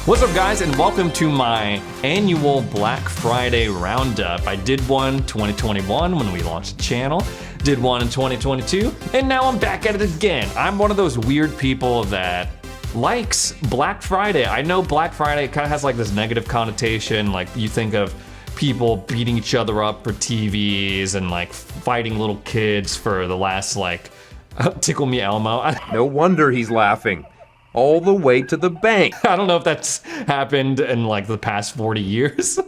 What's up, guys, and welcome to my annual Black Friday roundup. I did one 2021 when we launched the channel, did one in 2022, and now I'm back at it again. I'm one of those weird people that likes Black Friday. I know Black Friday kind of has like this negative connotation, like you think of people beating each other up for TVs and like fighting little kids for the last like Tickle Me Elmo. No wonder he's laughing. All the way to the bank. I don't know if that's happened in like the past 40 years.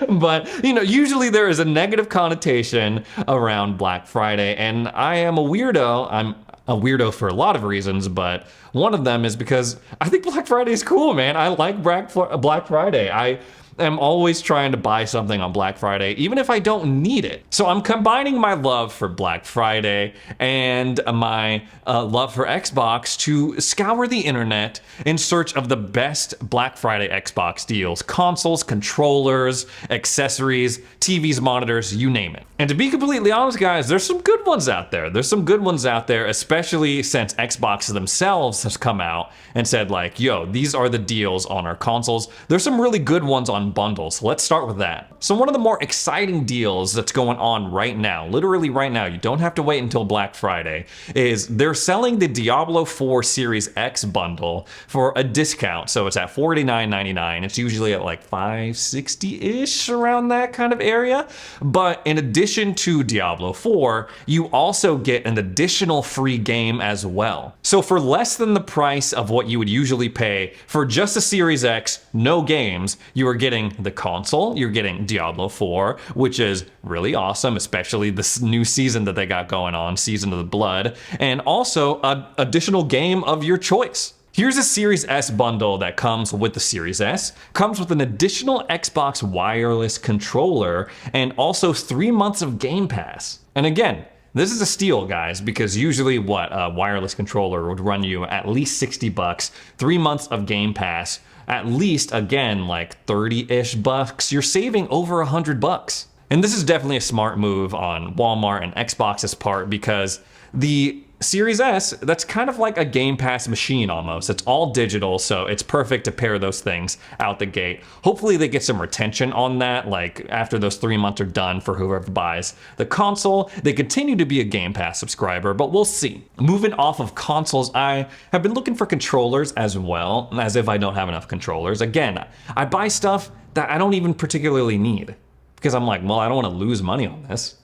But, you know, usually there is a negative connotation around Black Friday, and I am a weirdo. I'm a weirdo for a lot of reasons, but one of them is because I think Black Friday is cool, man. I like Black Friday. I am always trying to buy something on Black Friday, even if I don't need it. So I'm combining my love for Black Friday and my love for Xbox to scour the internet in search of the best Black Friday Xbox deals. Consoles, controllers, accessories, TVs, monitors, you name it. And to be completely honest, guys, there's some good ones out there. There's some good ones out there, especially since Xbox themselves has come out and said like, yo, these are the deals on our consoles. There's some really good ones on bundles. Let's start with that. So one of the more exciting deals that's going on right now, literally right now, you don't have to wait until Black Friday, is they're selling the Diablo 4 Series X bundle for a discount. So it's at $49.99. It's usually at like $560-ish, around that kind of area. But in addition to Diablo 4, you also get an additional free game as well. So for less than the price of what you would usually pay for just a Series X, no games, you are getting the console, you're getting Diablo 4, which is really awesome, especially this new season that they got going on, Season of the Blood, and also an additional game of your choice. Here's a Series S bundle that comes with the Series S, comes with an additional Xbox wireless controller, and also 3 months of Game Pass. And again, this is a steal, guys, because usually what a wireless controller would run you at least $60, 3 months of Game Pass, at least, again, like 30-ish bucks. You're saving over $100. And this is definitely a smart move on Walmart and Xbox's part, because the Series S, that's kind of like a Game Pass machine almost. It's all digital, so it's perfect to pair those things out the gate. Hopefully they get some retention on that, like after those 3 months are done for whoever buys the console. They continue to be a Game Pass subscriber, but we'll see. Moving off of consoles, I have been looking for controllers as well, as if I don't have enough controllers. Again, I buy stuff that I don't even particularly need, because I'm like, well, I don't want to lose money on this.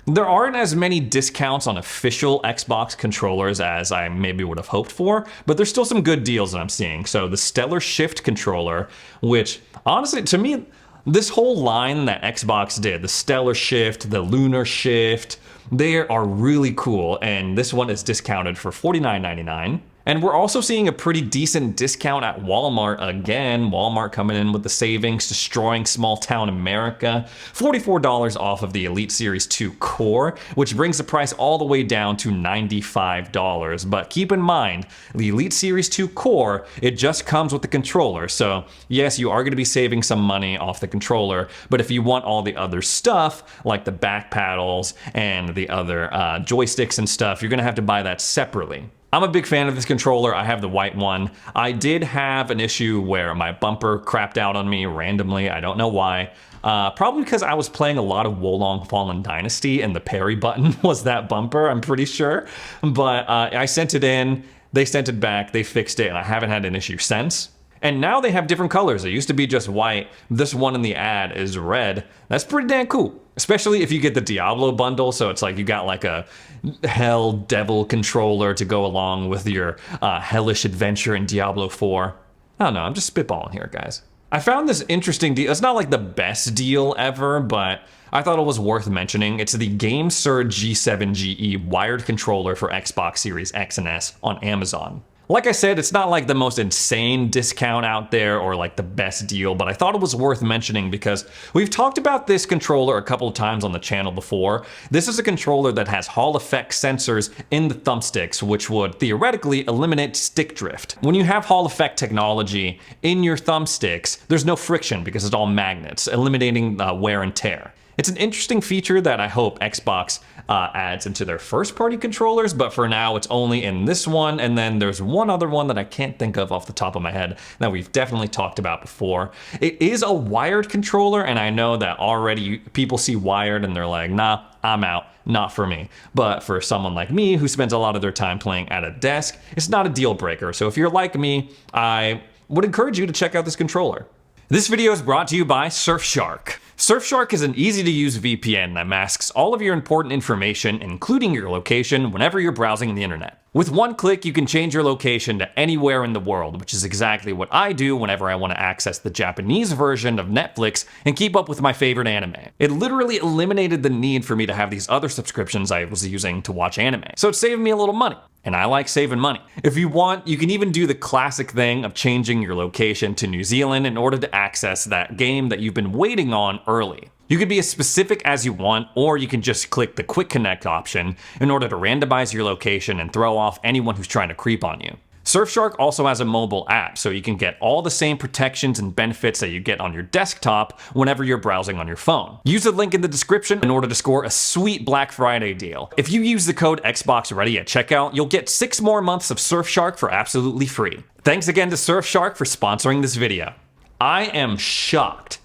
There aren't as many discounts on official Xbox controllers as I maybe would have hoped for, but there's still some good deals that I'm seeing. So the Stellar Shift controller, which honestly, to me, this whole line that Xbox did, the Stellar Shift, the Lunar Shift, they are really cool. And this one is discounted for $49.99. And we're also seeing a pretty decent discount at Walmart again. Walmart coming in with the savings, destroying small town America. $44 off of the Elite Series 2 Core, which brings the price all the way down to $95. But keep in mind, the Elite Series 2 Core, it just comes with the controller. So yes, you are going to be saving some money off the controller, but if you want all the other stuff, like the back paddles and the other joysticks and stuff, you're going to have to buy that separately. I'm a big fan of this controller. I have the white one. I did have an issue where my bumper crapped out on me randomly. I don't know why. Probably because I was playing a lot of Wolong Fallen Dynasty and the parry button was that bumper, I'm pretty sure. But I sent it in, they sent it back, they fixed it, and I haven't had an issue since. And now they have different colors. It used to be just white. This one in the ad is red. That's pretty damn cool. Especially if you get the Diablo bundle, so it's like you got like a Hell Devil controller to go along with your hellish adventure in Diablo 4. I don't know, I'm just spitballing here, guys. I found this interesting deal. It's not like the best deal ever, but I thought it was worth mentioning. It's the GameSurge G7GE wired controller for Xbox Series X and S on Amazon. Like I said, it's not like the most insane discount out there or like the best deal, but I thought it was worth mentioning because we've talked about this controller a couple of times on the channel before. This is a controller that has Hall effect sensors in the thumbsticks, which would theoretically eliminate stick drift. When you have Hall effect technology in your thumbsticks, there's no friction because it's all magnets, eliminating wear and tear. It's an interesting feature that I hope Xbox adds into their first-party controllers, but for now it's only in this one, and then there's one other one that I can't think of off the top of my head that we've definitely talked about before. It is a wired controller, and I know that already people see wired and they're like, nah, I'm out, not for me. But for someone like me who spends a lot of their time playing at a desk, it's not a deal breaker. So if you're like me, I would encourage you to check out this controller. This video is brought to you by Surfshark. Surfshark is an easy-to-use VPN that masks all of your important information, including your location, whenever you're browsing the internet. With one click, you can change your location to anywhere in the world, which is exactly what I do whenever I want to access the Japanese version of Netflix and keep up with my favorite anime. It literally eliminated the need for me to have these other subscriptions I was using to watch anime, so it saved me a little money. And I like saving money. If you want, you can even do the classic thing of changing your location to New Zealand in order to access that game that you've been waiting on early. You can be as specific as you want, or you can just click the Quick Connect option in order to randomize your location and throw off anyone who's trying to creep on you. Surfshark also has a mobile app, so you can get all the same protections and benefits that you get on your desktop whenever you're browsing on your phone. Use the link in the description in order to score a sweet Black Friday deal. If you use the code XboxReady at checkout, you'll get 6 more months of Surfshark for absolutely free. Thanks again to Surfshark for sponsoring this video. I am shocked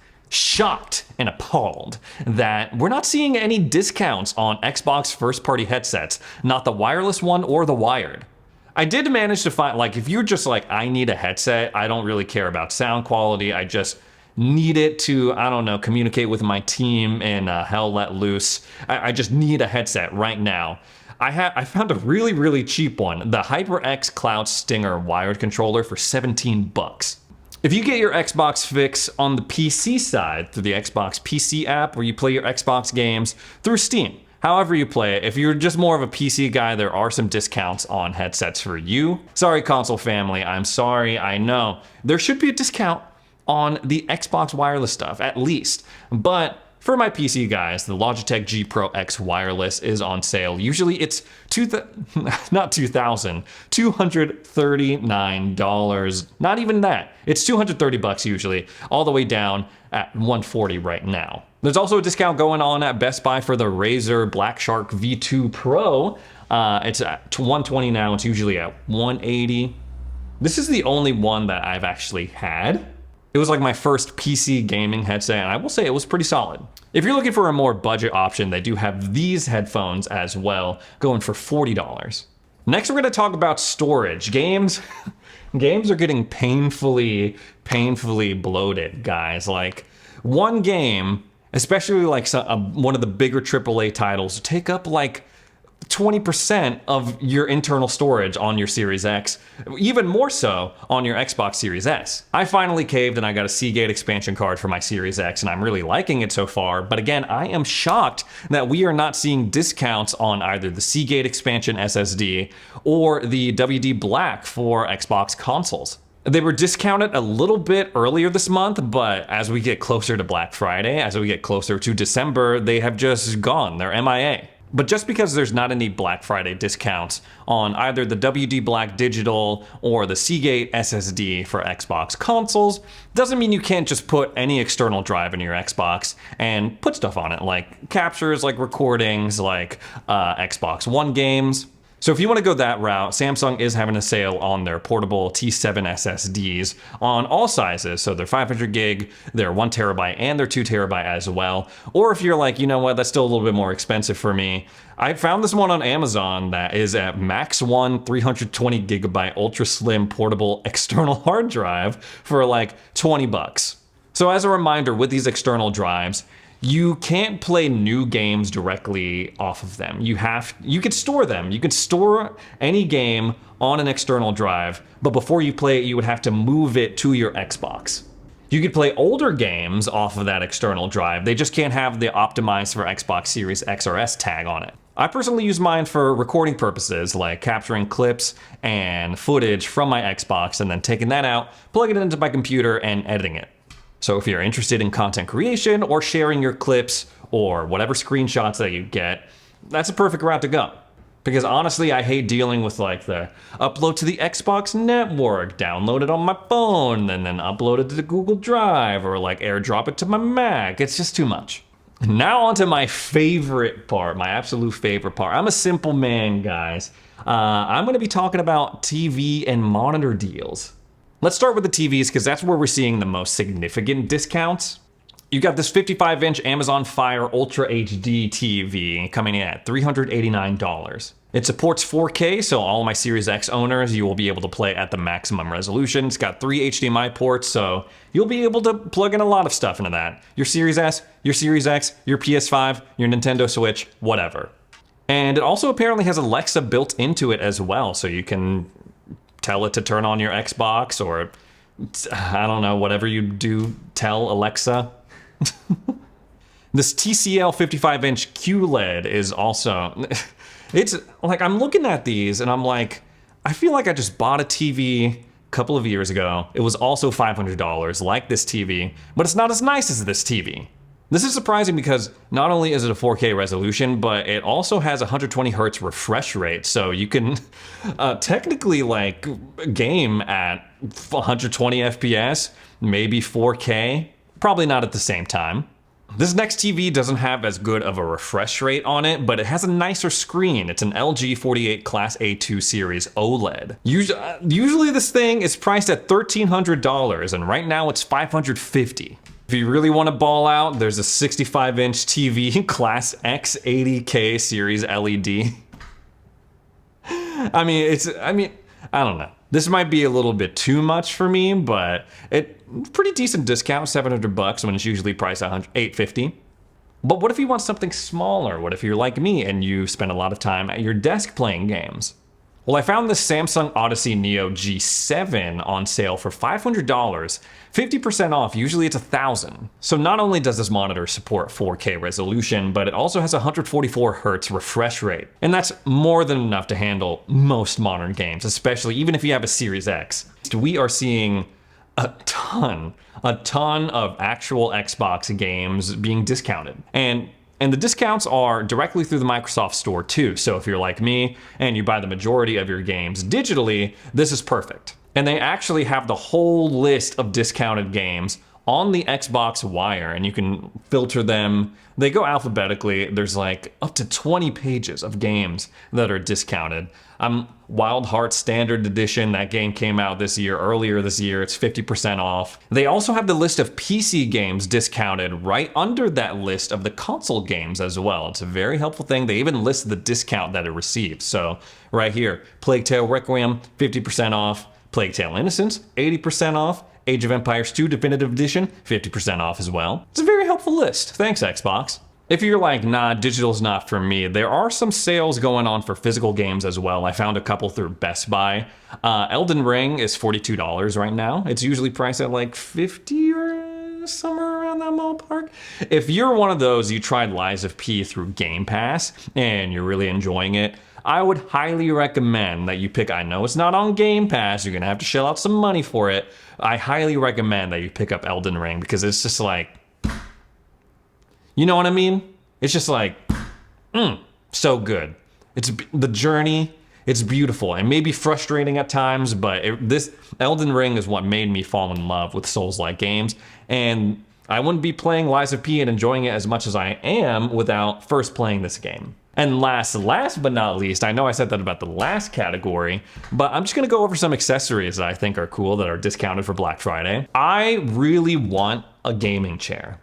and appalled that we're not seeing any discounts on Xbox first-party headsets, not the wireless one or the wired. I did manage to find, like, if you're just like, I need a headset, I don't really care about sound quality, I just need it to, I don't know, communicate with my team and hell let loose. I just need a headset right now. I found a really, really cheap one, the HyperX Cloud Stinger wired controller for 17 bucks. If you get your Xbox fix on the PC side through the Xbox PC app where you play your Xbox games through Steam, however you play it, if you're just more of a PC guy, there are some discounts on headsets for you. Sorry, console family, I'm sorry, I know. There should be a discount on the Xbox wireless stuff, at least. But for my PC guys, the Logitech G Pro X wireless is on sale. Usually it's $239. Not even that. It's 230 bucks usually, all the way down at 140 right now. There's also a discount going on at Best Buy for the Razer Black Shark V2 Pro. It's at 120 now. It's usually at 180. This is the only one that I've actually had. It was like my first PC gaming headset, and I will say it was pretty solid. If you're looking for a more budget option, they do have these headphones as well, going for $40. Next, we're going to talk about storage. Games are getting painfully bloated, guys. Like, one game, especially like one of the bigger AAA titles, take up like 20% of your internal storage on your Series X, even more so on your Xbox Series S. I finally caved and I got a Seagate expansion card for my Series X, and I'm really liking it so far. But again, I am shocked that we are not seeing discounts on either the Seagate expansion SSD or the WD Black for Xbox consoles. They were discounted a little bit earlier this month, but as we get closer to Black Friday, as we get closer to December, they have just gone. They're MIA. But just because there's not any Black Friday discounts on either the WD Black Digital or the Seagate SSD for Xbox consoles, doesn't mean you can't just put any external drive in your Xbox and put stuff on it, like captures, like recordings, like Xbox One games. So if you want to go that route, Samsung is having a sale on their portable T7 SSDs on all sizes. So they're 500 gig, they're 1 terabyte, and they're 2 terabyte as well. Or if you're like, you know what, that's still a little bit more expensive for me, I found this one on Amazon that is at Max One 320 gigabyte ultra slim portable external hard drive for like 20 bucks. So as a reminder, with these external drives, you can't play new games directly off of them. You can store them. You can store any game on an external drive, but before you play it, you would have to move it to your Xbox. You could play older games off of that external drive. They just can't have the optimized for Xbox Series X or S tag on it. I personally use mine for recording purposes, like capturing clips and footage from my Xbox and then taking that out, plugging it into my computer and editing it. So if you're interested in content creation or sharing your clips or whatever screenshots that you get, that's a perfect route to go. Because honestly, I hate dealing with like the upload to the Xbox network, download it on my phone, and then upload it to the Google Drive or like airdrop it to my Mac. It's just too much. Now onto my favorite part, my absolute favorite part. I'm a simple man, guys. I'm going to be talking about TV and monitor deals. Let's start with the TVs because that's where we're seeing the most significant discounts. You got this 55-inch Amazon Fire Ultra HD TV coming in at $389. It supports 4K, so all my Series X owners, you will be able to play at the maximum resolution. It's got 3 HDMI ports, so you'll be able to plug in a lot of stuff into that. Your Series S, your Series X, your PS5, your Nintendo Switch, whatever. And it also apparently has Alexa built into it as well, so you can tell it to turn on your Xbox or, I don't know, whatever you do, tell Alexa. This TCL 55-inch QLED is also... It's like, I'm looking at these and I'm like, I feel like I just bought a TV a couple of years ago. It was also $500 like this TV, but it's not as nice as this TV. This is surprising because not only is it a 4K resolution, but it also has 120 hertz refresh rate. So you can technically like game at 120 FPS, maybe 4K, probably not at the same time. This next TV doesn't have as good of a refresh rate on it, but it has a nicer screen. It's an LG 48 Class A2 series OLED. Usually this thing is priced at $1,300, and right now it's $550. If you really want to ball out, there's a 65-inch TV Class X 80K series LED. I don't know. This might be a little bit too much for me, but pretty decent discount, $700 when it's usually priced at $850. But what if you want something smaller? What if you're like me and you spend a lot of time at your desk playing games? Well, I found this Samsung Odyssey Neo G7 on sale for $500, 50% off. Usually it's $1,000. So not only does this monitor support 4K resolution, but it also has a 144 hertz refresh rate. And that's more than enough to handle most modern games, especially even if you have a Series X. We are seeing a ton of actual Xbox games being discounted. And the discounts are directly through the Microsoft Store too. So if you're like me and you buy the majority of your games digitally, this is perfect. And they actually have the whole list of discounted games on the Xbox Wire, and you can filter them. They go alphabetically. There's like up to 20 pages of games that are discounted. Wild Hearts Standard Edition, that game came out earlier this year. It's 50% off. They also have the list of PC games discounted right under that list of the console games as well. It's a very helpful thing. They even list the discount that it receives. So right here, Plague Tale Requiem, 50% off. Plague Tale Innocence, 80% off. Age of Empires 2 Definitive Edition, 50% off as well. It's a very helpful list. Thanks, Xbox. If you're like, nah, digital's not for me, there are some sales going on for physical games as well. I found a couple through Best Buy. Elden Ring is $42 right now. It's usually priced at like $50 or somewhere around that ballpark. If you're one of those, you tried Lies of P through Game Pass and you're really enjoying it, I would highly recommend that you pick, I know it's not on Game Pass, you're gonna have to shell out some money for it. I highly recommend that you pick up Elden Ring because it's just like, you know what I mean? It's just like, so good. It's the journey, it's beautiful. It may be frustrating at times, but this Elden Ring is what made me fall in love with Souls-like games. And I wouldn't be playing Lies of P and enjoying it as much as I am without first playing this game. And last but not least, I know I said that about the last category, but I'm just gonna go over some accessories that I think are cool that are discounted for Black Friday. I really want a gaming chair.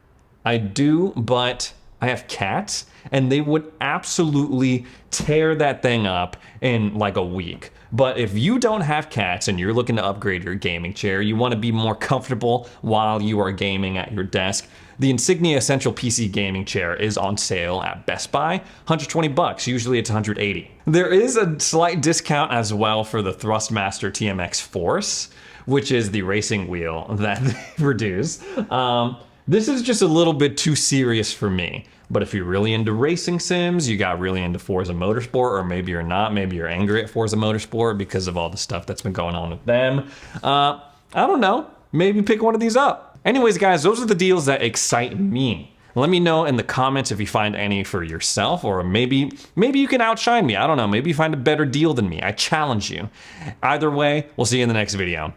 I do, but I have cats and they would absolutely tear that thing up in like a week. But if you don't have cats and you're looking to upgrade your gaming chair, you want to be more comfortable while you are gaming at your desk, the Insignia Essential PC Gaming Chair is on sale at Best Buy, $120. Usually it's $180. There is a slight discount as well for the Thrustmaster TMX Force, which is the racing wheel that they produce. This is just a little bit too serious for me. But if you're really into racing sims, you got really into Forza Motorsport, or maybe you're not, maybe you're angry at Forza Motorsport because of all the stuff that's been going on with them. I don't know, maybe pick one of these up. Anyways, guys, those are the deals that excite me. Let me know in the comments if you find any for yourself, or maybe you can outshine me. I don't know, maybe you find a better deal than me. I challenge you. Either way, we'll see you in the next video.